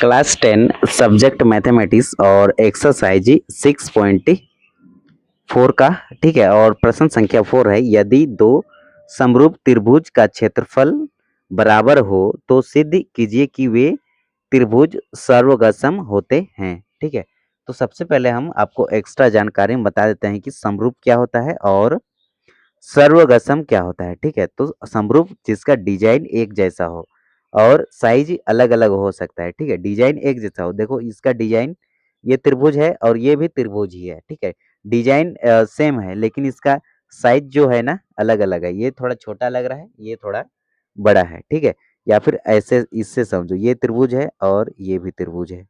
Class 10 subject mathematics और exercise 6.4 का, ठीक है। और प्रश्न संख्या 4 है, यदि दो समरूप त्रिभुज का क्षेत्रफल बराबर हो तो सिद्ध कीजिए कि वे त्रिभुज सर्वगसम होते हैं, ठीक है। तो सबसे पहले हम आपको एक्स्ट्रा जानकारी में बता देते हैं कि समरूप क्या होता है और सर्वगसम क्या होता है, ठीक है। तो समरूप जिसका डिजाइन एक जैसा हो और साइज अलग अलग हो सकता है, ठीक है। डिजाइन एक जैसा हो, देखो इसका डिजाइन ये त्रिभुज है और ये भी त्रिभुज ही है, ठीक है। डिजाइन सेम है लेकिन इसका साइज जो है ना अलग अलग है, ये थोड़ा छोटा लग रहा है, ये थोड़ा बड़ा है, ठीक है। या फिर ऐसे इससे समझो, ये त्रिभुज है और ये भी त्रिभुज है।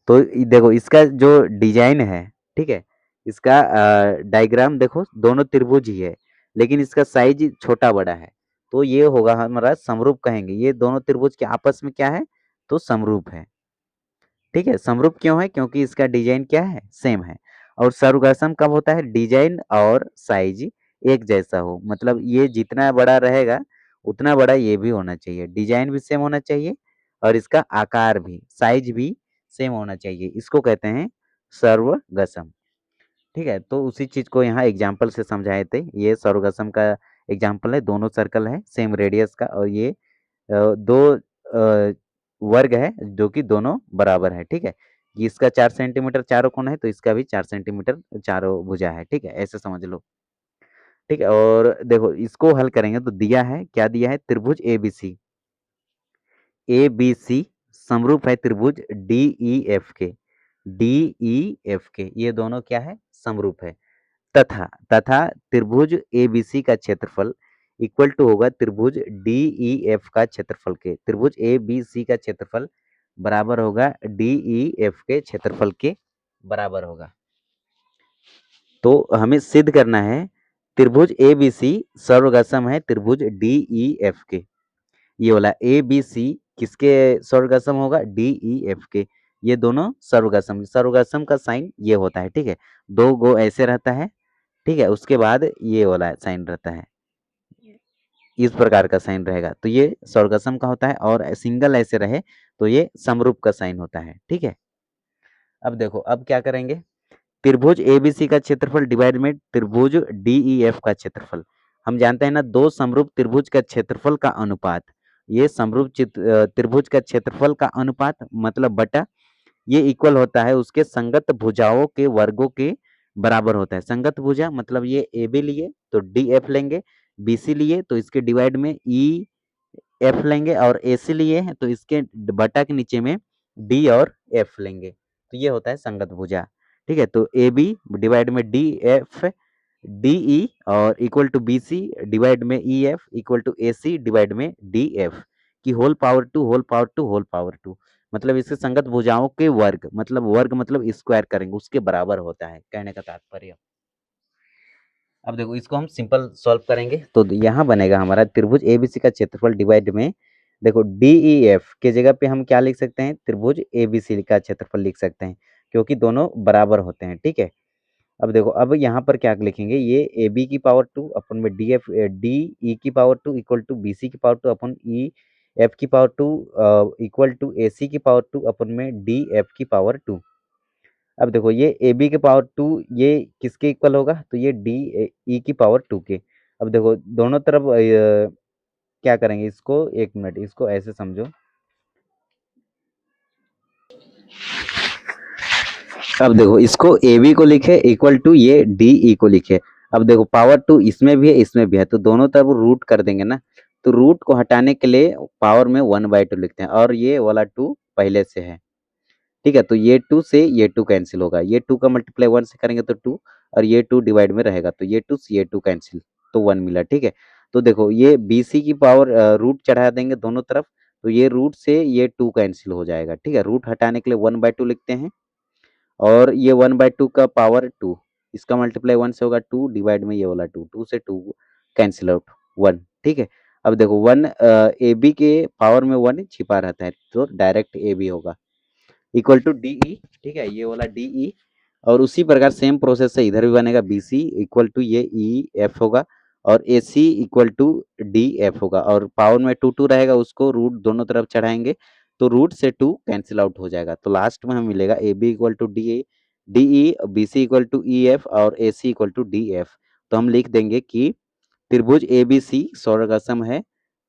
तो देखो इसका जो डिजाइन है, ठीक है, इसका डायग्राम देखो, दोनों त्रिभुज ही है लेकिन इसका साइज छोटा बड़ा है, तो ये होगा हमारा समरूप कहेंगे। ये दोनों त्रिभुज के आपस में क्या है, तो समरूप है, ठीक है। समरूप क्यों है, क्योंकि इसका डिजाइन क्या है, सेम है। और सर्वगसम कब होता है, डिजाइन और साइज एक जैसा हो, मतलब ये जितना बड़ा रहेगा उतना बड़ा ये भी होना चाहिए, डिजाइन भी सेम होना चाहिए और इसका आकार भी, साइज भी सेम होना चाहिए, इसको कहते हैं सर्वगसम, ठीक है। तो उसी चीज को यहाँ एग्जाम्पल से समझाए थे। ये सर्वगसम का एग्जाम्पल है, दोनों सर्कल है सेम रेडियस का और ये दो वर्ग है जो कि दोनों बराबर है, ठीक है। इसका 4 सेंटीमीटर चारों कोण है तो इसका भी 4 सेंटीमीटर चारों भुजा है, ठीक है, ऐसे समझ लो, ठीक है। और देखो इसको हल करेंगे तो दिया है, क्या दिया है, त्रिभुज एबीसी, एबीसी समरूप है त्रिभुज डीईएफ के, डीईएफ के, ये दोनों क्या है, समरूप है। तथा तथा त्रिभुज एबीसी का क्षेत्रफल इक्वल टू होगा त्रिभुज डीईएफ का क्षेत्रफल के, त्रिभुज एबीसी का क्षेत्रफल बराबर होगा डीईएफ के क्षेत्रफल के बराबर होगा। तो हमें सिद्ध करना है त्रिभुज एबीसी सर्वगसम है त्रिभुज डीईएफ के। ये वाला एबीसी किसके सर्वगसम होगा, डीईएफ के। ये दोनों सर्वगसम, सर्वगसम का साइन ये होता है, ठीक है। दो गो ऐसे रहता है, ठीक है, उसके बाद ये वाला साइन रहता है, इस प्रकार का साइन रहेगा तो ये सर्वगसम का होता है। और सिंगल ऐसे रहे तो ये समरूप का साइन होता है, ठीक है। अब देखो अब क्या करेंगे, त्रिभुज एबीसी का क्षेत्रफल डिवाइड में त्रिभुज डीईएफ का क्षेत्रफल। हम जानते हैं ना, दो समरूप त्रिभुज का क्षेत्रफल का अनुपात, ये समरूप त्रिभुज का क्षेत्रफल का अनुपात मतलब बटा, ये इक्वल होता है उसके संगत भुजाओं के वर्गों के बराबर होता है। संगत भुजा मतलब ये ए बी लिए तो डी एफ लेंगे, बी सी लिए तो इसके डिवाइड में ई एफ लेंगे और ए सी लिए हैं तो इसके बटा के नीचे में डी और एफ लेंगे, तो ये होता है संगत भुजा, ठीक है। तो ए बी डिवाइड में डी एफ डी ई और equal to b c divide में e f equal to a c divide में डी एफ की whole power two whole power two whole power two, मतलब इसके संगत भुजाओं के वर्ग, मतलब वर्ग मतलब स्क्वायर करेंगे उसके बराबर होता है, कहने का तात्पर्य। अब देखो इसको हम सिंपल सॉल्व करेंगे तो यहाँ बनेगा हमारा त्रिभुज एबीसी का क्षेत्रफल डिवाइड में, देखो डीईएफ के जगह पे हम क्या लिख सकते हैं, त्रिभुज एबीसी का क्षेत्रफल लिख सकते हैं क्योंकि दोनों बराबर होते हैं, ठीक है। अब देखो अब यहाँ पर क्या लिखेंगे, ये ए बी की पावर टू अपन में डी एफ डी ई की power two equal to b c की पावर टू अपन ई एफ की power two equal to a c की पावर टू अपन में डी एफ की पावर टू। अब देखो ये ए बी के पावर टू ये किसके इक्वल होगा, तो ये डी ई की पावर टू के। अब देखो दोनों तरफ क्या करेंगे, इसको एक मिनट इसको ऐसे समझो। अब देखो इसको ए बी को लिखे इक्वल टू ये डी ई को लिखे। अब देखो पावर टू इसमें भी है इसमें भी है तो दोनों तरफ रूट कर देंगे ना, तो रूट को हटाने के लिए पावर में 1/2 लिखते हैं और ये वाला 2 पहले से है, ठीक है। तो ये 2 से ये 2 कैंसिल होगा, ये 2 का मल्टीप्लाई 1 से करेंगे तो 2 और ये 2 डिवाइड में रहेगा तो ये 2 से ये 2 कैंसिल तो 1 मिला, ठीक है। तो देखो ये बी सी की पावर रूट चढ़ा देंगे दोनों तरफ तो ये रूट से ये 2 कैंसिल हो जाएगा, ठीक है। रूट हटाने के लिए 1/2 लिखते हैं और ये 1/2 का पावर 2, इसका मल्टीप्लाई 1 से होगा 2 डिवाइड में ये वाला 2, 2 से 2 कैंसिल आउट 1, ठीक है। अब देखो 1 ए बी के पावर में 1 छिपा रहता है तो डायरेक्ट ए बी होगा इक्वल टू डी ई, ठीक है, ये वाला डी ई। और उसी प्रकार सेम प्रोसेस से इधर भी बनेगा, बी सी इक्वल टू ये ई एफ होगा और A C equal to D F होगा और पावर में 2 2 रहेगा उसको रूट दोनों तरफ चढ़ाएंगे तो रूट से 2 कैंसिल आउट हो जाएगा, तो लास्ट में हमें मिलेगा A B equal to D A, D E, B C equal to E F और A C equal to D F. तो हम लिख देंगे कि त्रिभुज ए बी सी सर्वसम है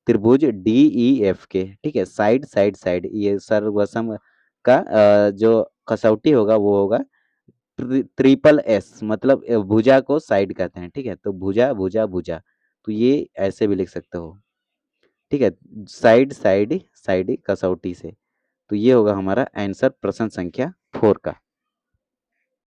त्रिभुज डी ई एफ के, ठीक है। साइड साइड साइड, ये सर्वसम का जो कसौटी होगा वो होगा ट्रिपल एस, मतलब भुजा को साइड कहते हैं, ठीक है। तो भुजा भुजा भुजा, तो ये ऐसे भी लिख सकते हो, ठीक है, साइड साइड साइड कसौटी से। तो ये होगा हमारा आंसर प्रश्न संख्या 4 का।